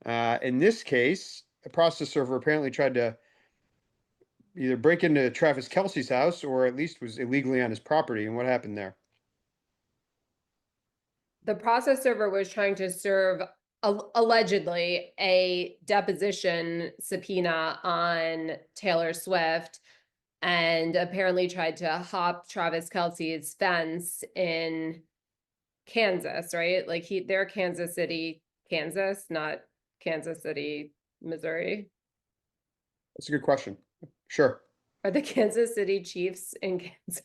In this case, a process server apparently tried to either break into Travis Kelce's house or at least was illegally on his property. And what happened there? The process server was trying to serve allegedly a deposition subpoena on Taylor Swift and apparently tried to hop Travis Kelce's fence in Kansas, right? Like they're Kansas City, Kansas, not Kansas City, Missouri. That's a good question. Sure. Are the Kansas City Chiefs in Kansas?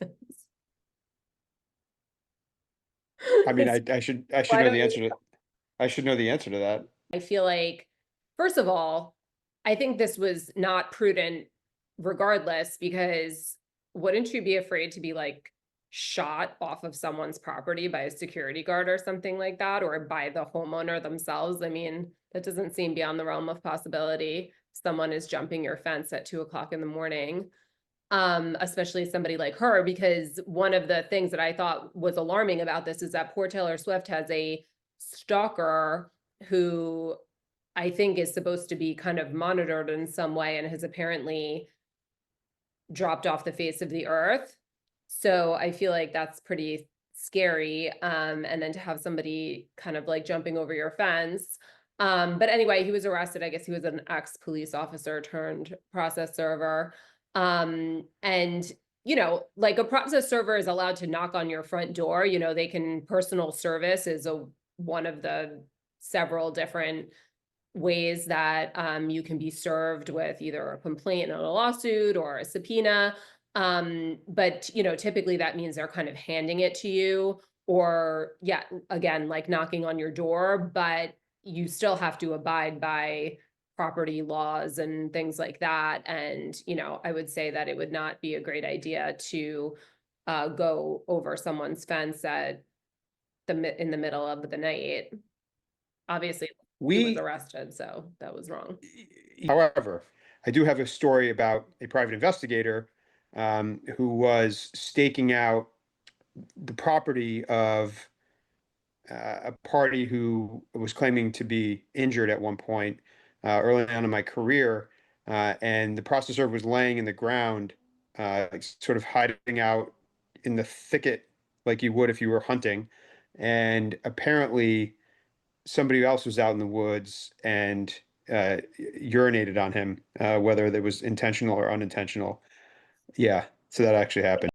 I mean, I should Why know don't the we? answer to I should know the answer to that. I feel like, first of all, I think this was not prudent regardless, because wouldn't you be afraid to be like shot off of someone's property by a security guard or something like that, or by the homeowner themselves? I mean, that doesn't seem beyond the realm of possibility. Someone is jumping your fence at 2 o'clock in the morning. Especially somebody like her, because one of the things that I thought was alarming about this is that poor Taylor Swift has a stalker who I think is supposed to be kind of monitored in some way and has apparently dropped off the face of the earth. So I feel like that's pretty scary. And then to have somebody kind of like jumping over your fence. But anyway, he was arrested. I guess he was an ex-police officer turned process server. And like a process server is allowed to knock on your front door. They can personal service is one of the several different ways that you can be served with either a complaint and a lawsuit or a subpoena. But typically that means they're kind of handing it to you, or yeah, again, like knocking on your door, but you still have to abide by property laws and things like that. And I would say that it would not be a great idea to go over someone's fence in the middle of the night. Obviously, he was We, arrested, so that was wrong. however, I do have a story about a private investigator who was staking out the property of a party who was claiming to be injured at one point early on in my career, and the process server was laying in the ground, like sort of hiding out in the thicket like you would if you were hunting. And apparently, somebody else was out in the woods and urinated on him, whether that was intentional or unintentional. Yeah, so that actually happened.